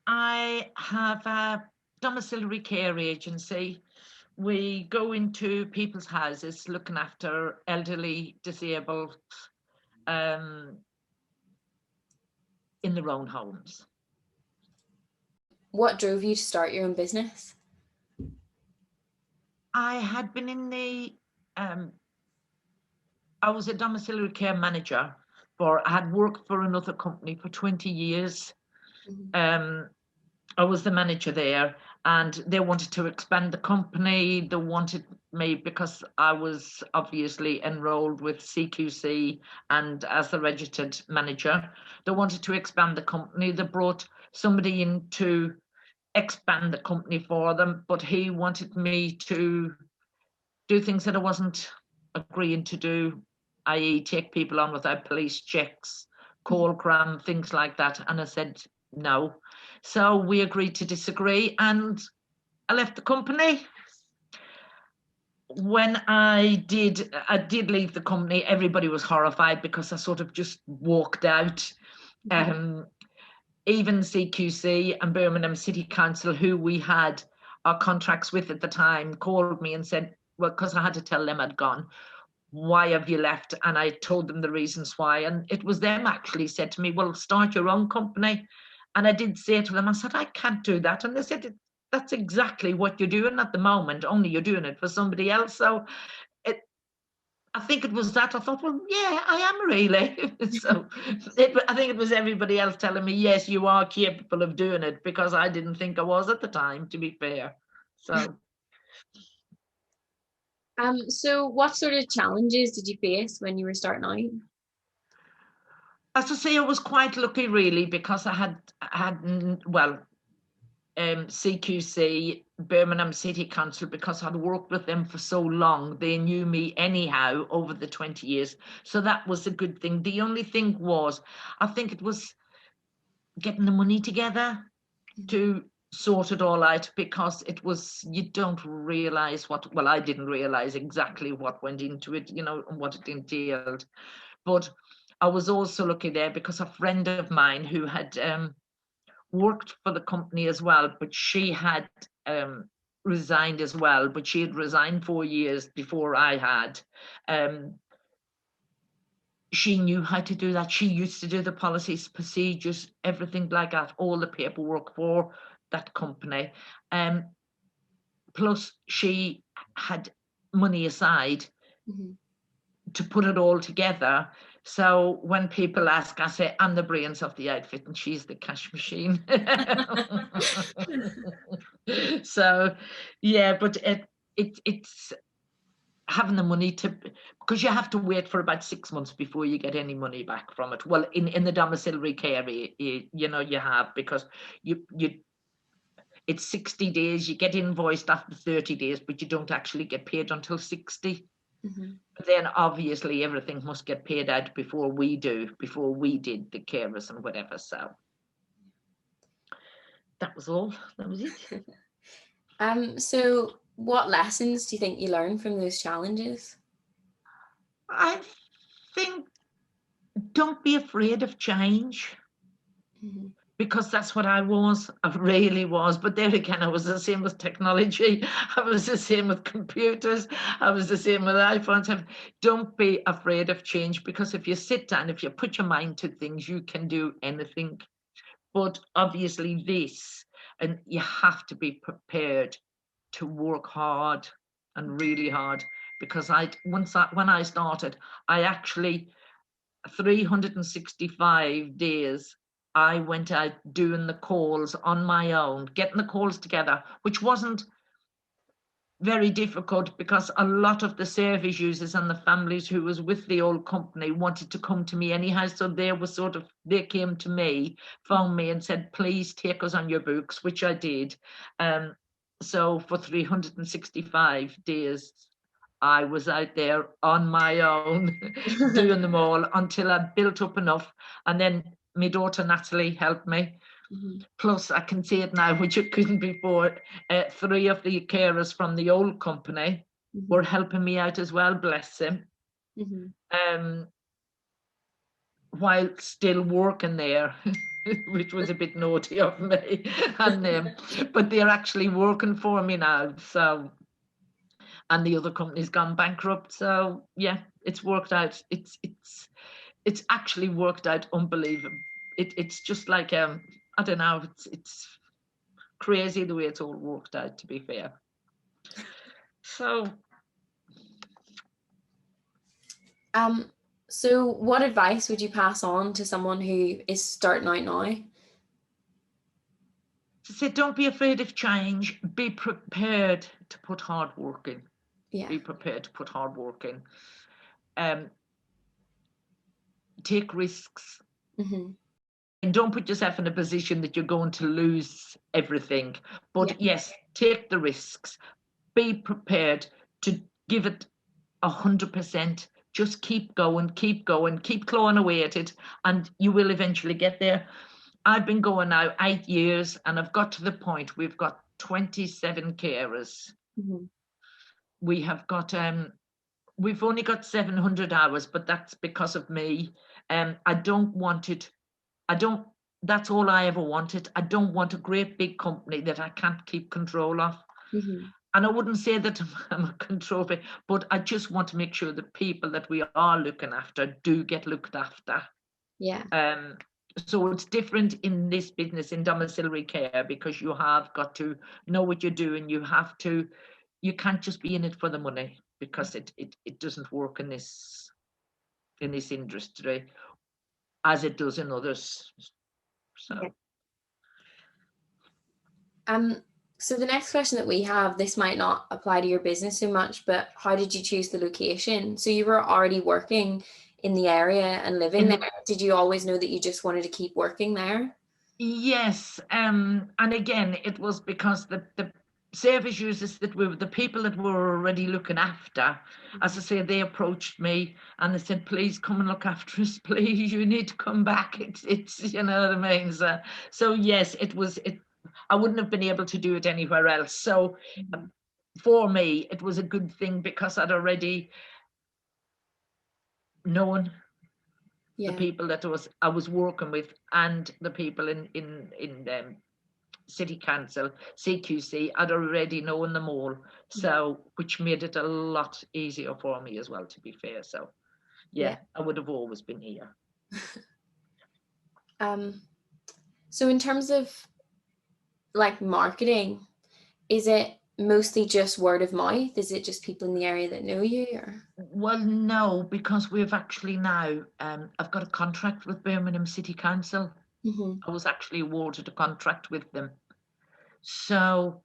I have a domiciliary care agency. We go into people's houses looking after elderly, disabled, um, in their own homes. What drove you to start your own business? I had been I was a domiciliary care manager I had worked for another company for 20 years. Mhm. Um, I was the manager there, and they wanted to expand the company. They wanted me because I was obviously enrolled with CQC and as the registered manager. They wanted to expand the company. They brought somebody in to expand the company for them, but he wanted me to do things that I wasn't agreeing to do, i.e., take people on without police checks, call cram, things like that. And I said no. So we agreed to disagree, and I left the company. When I did leave the company, everybody was horrified because I sort of just walked out. Even CQC and Birmingham City Council, who we had our contracts with at the time, called me and said, well, because I had to tell them I'd gone, why have you left? And I told them the reasons why. And it was them actually said to me, well, start your own company. And I did say to them, I said, I can't do that. And they said, that's exactly what you're doing at the moment, only you're doing it for somebody else. So I think it was that. I thought, well, yeah, I am really. So I think it was everybody else telling me, yes, you are capable of doing it, because I didn't think I was at the time, to be fair. So So what sort of challenges did you face when you were starting out? as I say, I was quite lucky, really, because I had CQC, Birmingham City Council, because I'd worked with them for so long. They knew me anyhow over the 20 years. So that was a good thing. The only thing was, I think it was getting the money together to sort it all out, because it was, you don't realize what, well, I didn't realize exactly what went into it, and what it entailed. But I was also lucky there because a friend of mine who had worked for the company as well, but she had resigned as well, but she had resigned 4 years before I had. She knew how to do that. She used to do the policies, procedures, everything like that, all the paperwork for that company. Plus, she had money aside to put it all together. So when people ask, I say, I'm the brains of the outfit and she's the cash machine. So, yeah, but it's having the money because you have to wait for about 6 months before you get any money back from it. Well, in the domiciliary care, you have, because you it's 60 days, you get invoiced after 30 days, but you don't actually get paid until 60. But then obviously everything must get paid out before we did the carers and whatever. So that was all. That was it. So what lessons do you think you learned from those challenges? I think don't be afraid of change. Because that's what I was. I really was. But there again, I was the same with technology. I was the same with computers. I was the same with iPhones. Don't be afraid of change, because if you sit down, if you put your mind to things, you can do anything. But obviously and you have to be prepared to work hard and really hard, because when I started, I actually 365 days I went out doing the calls on my own, getting the calls together, which wasn't very difficult, because a lot of the service users and the families who was with the old company wanted to come to me anyhow. So they came to me, phoned me and said, please take us on your books, which I did. So for 365 days, I was out there on my own doing them all until I built up enough. And then my daughter Natalie helped me. Plus, I can see it now, which it couldn't before. 3 of the carers from the old company were helping me out as well, bless them. While still working there. which was a bit naughty of me. And but they're actually working for me now. So, and the other company's gone bankrupt. So yeah, it's worked out. It's actually worked out unbelievable. It's just like I don't know. It's crazy the way it's all worked out, to be fair. So so what advice would you pass on to someone who is starting out now? to say, don't be afraid of change. Be prepared to put hard work in. Yeah. Be prepared to put hard work in. Take risks. Mm-hmm. And don't put yourself in a position that you're going to lose everything. But yes, take the risks. Be prepared to give it 100%. Just keep going, keep clawing away at it, and you will eventually get there. I've been going now 8 years, and I've got to the point we've got 27 carers. Mm-hmm. We have got we've only got 700 hours, but that's because of me. I don't want it. That's all I ever wanted. I don't want a great big company that I can't keep control of. Mm-hmm. And I wouldn't say that I'm a control freak, but I just want to make sure the people that we are looking after do get looked after. Yeah. So it's different in this business, in domiciliary care, because you have got to know what you're doing. You can't just be in it for the money, because it doesn't work in this industry as it does in others. So. Okay. So the next question that we have, this might not apply to your business so much, but how did you choose the location? So you were already working in the area and living there. Did you always know that you just wanted to keep working there? Yes, and again, it was because the service users that were the people that were already looking after, as I say, they approached me and they said, please come and look after us, please, you need to come back. It's you know what I mean? So yes, I wouldn't have been able to do it anywhere else. So for me, it was a good thing, because I'd already known the people that I was working with, and the people in City Council, CQC, I'd already known them all. So, which made it a lot easier for me as well, to be fair. So yeah. I would have always been here. So in terms of like marketing, is it mostly just word of mouth? Is it just people in the area that know you? Or? Well, no, because we've actually now, I've got a contract with Birmingham City Council. Mm-hmm. I was actually awarded a contract with them. So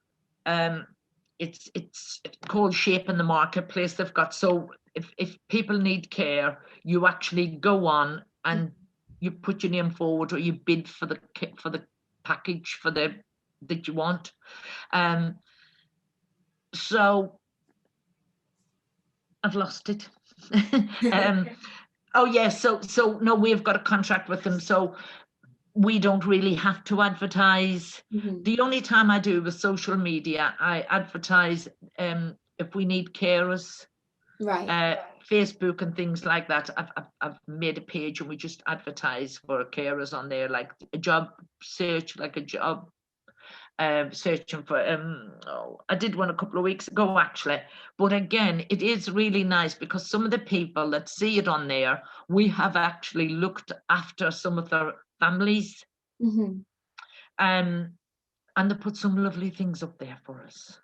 it's called Shaping the Marketplace. They've got, so if people need care, you actually go on and you put your name forward, or you bid for the package that you want. So I've lost it. Oh yes, so no, we've got a contract with them, so we don't really have to advertise. Mm-hmm. The only time I do with social media, I advertise if we need carers, right? Facebook and things like that. I've made a page and we just advertise for carers on there, like a job search, like a job searching for. I did one a couple of weeks ago actually, but again, it is really nice because some of the people that see it on there, we have actually looked after some of their families, mm-hmm. And they put some lovely things up there for us.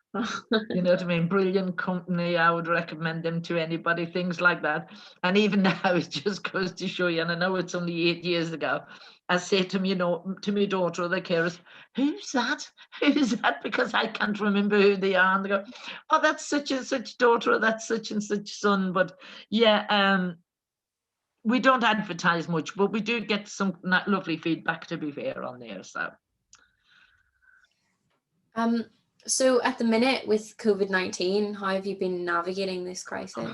You know what I mean? Brilliant company. I would recommend them to anybody, things like that. And even now, it just goes to show you, and I know it's only 8 years ago, I say to me, to my daughter or the carers, who's that? Who's that? Because I can't remember who they are. And they go, oh, that's such and such daughter, or that's such and such son. But yeah, we don't advertise much, but we do get some lovely feedback, to be fair, on there. So at the minute with COVID-19, how have you been navigating this crisis?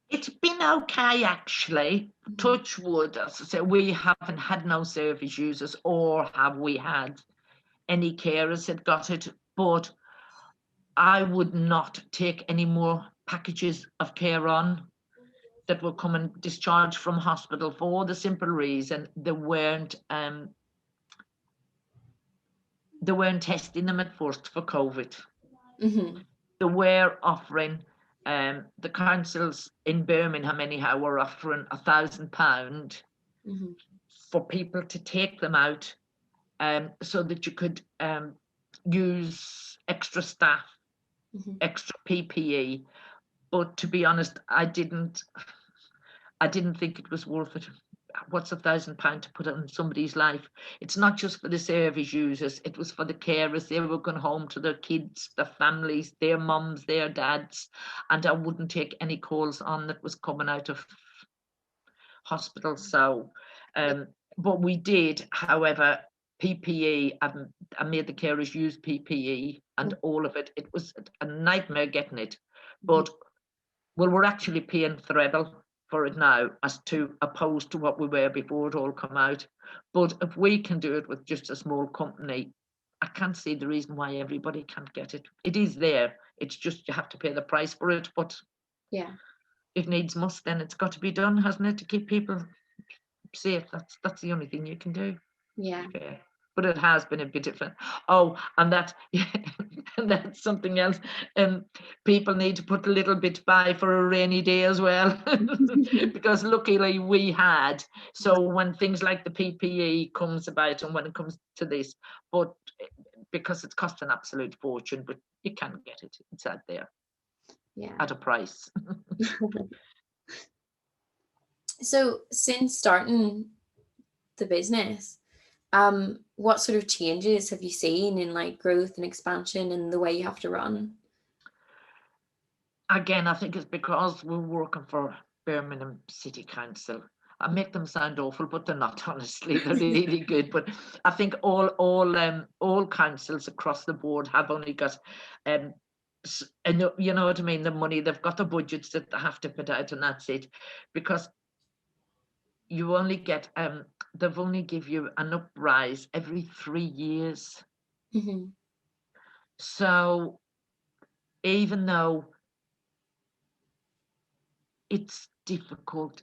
It's been okay, actually. Mm-hmm. Touch wood, as I say, we haven't had no service users, or have we had any carers that got it, but I would not take any more packages of care on that were coming discharged from hospital, for the simple reason they weren't they weren't testing them at first for COVID. Mm-hmm. They were offering, the councils in Birmingham anyhow were offering £1,000 Mm-hmm. for people to take them out, so that you could use extra staff, Mm-hmm. extra PPE. But to be honest, I didn't think it was worth it. What's £1,000 to put on somebody's life? It's not just for the service users, it was for the carers. They were going home to their kids, their families, their mums, their dads, and I wouldn't take any calls on that was coming out of hospital. So but we did, however, PPE, I made the carers use PPE and all of it. It was a nightmare getting it, but well, we're actually paying treble for it now, as to opposed to what we were before it all come out. But if we can do it with just a small company, I can't see the reason why everybody can't get it. It is there. It's just you have to pay the price for it. But Yeah. if needs must, then it's got to be done, hasn't it, to keep people safe? That's the only thing you can do. Yeah. But it has been a bit different. Oh, and that and that's something else. People need to put a little bit by for a rainy day as well, because luckily we had. So when things like the PPE comes about, and when it comes to this, but because it's cost an absolute fortune, but you can get it. It's out there. Yeah. At a price. So since starting the business, what sort of changes have you seen in like growth and expansion and the way you have to run? Again, I think it's because we're working for Birmingham City Council. I make them sound awful, but they're not. Honestly, they're really good. But I think all councils across the board have only got, and you know what I mean, the money. They've got the budgets that they have to put out, and that's it. Because you only get, they've only give you an uprise every 3 years. Mm-hmm. So even though it's difficult,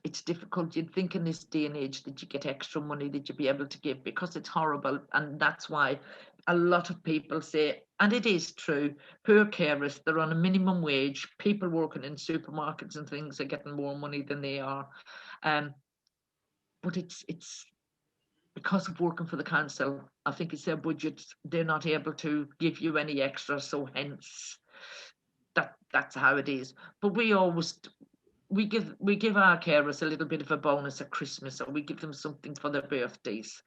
you'd think in this day and age that you get extra money that you'd be able to give, because it's horrible. And that's why a lot of people say, and it is true, poor carers, they're on a minimum wage. People working in supermarkets and things are getting more money than they are. But it's because of working for the council. I think it's their budgets. They're not able to give you any extra, so hence that's how it is. But we give our carers a little bit of a bonus at Christmas, or we give them something for their birthdays,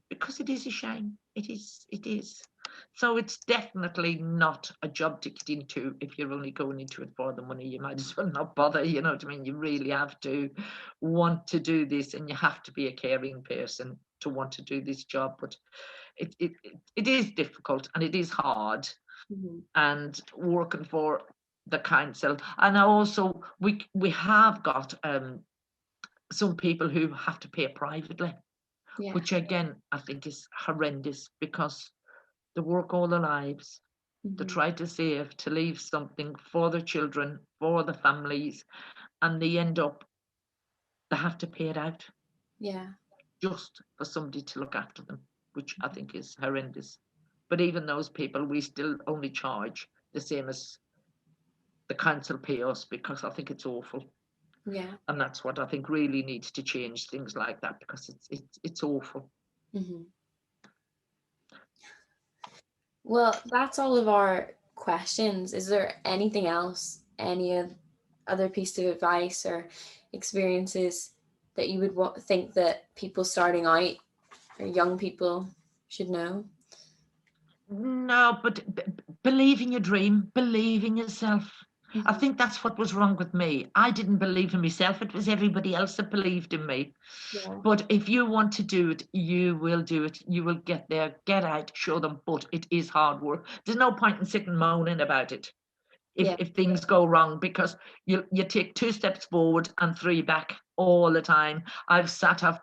because it is a shame. It is. So it's definitely not a job to get into if you're only going into it for the money. You might as well not bother, you know what I mean? You really have to want to do this, and you have to be a caring person to want to do this job. But it is difficult, and it is hard. And working for the council, and also we have got some people who have to pay privately, which again I think is horrendous, because they work all their lives, they try to save, to leave something for their children, for the families, and they end up, they have to pay it out just for somebody to look after them, which I think is horrendous. But even those people, we still only charge the same as the council pay us, because I think it's awful. And that's what I think really needs to change, things like that, because it's awful. Well, that's all of our questions. Is there anything else, any other piece of advice or experiences that you would think that people starting out or young people should know? No, but believe in your dream, believe in yourself. I think that's what was wrong with me. I didn't believe in myself. It was everybody else that believed in me. But if you want to do it, you will do it. You will get there, get out, show them. But it is hard work. There's no point in sitting moaning about it if things go wrong, because you take 2 steps forward and 3 back all the time. I've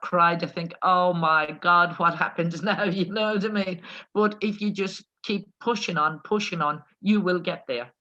cried, I think, oh my God, what happens now? You know what I mean? But if you just keep pushing on, you will get there.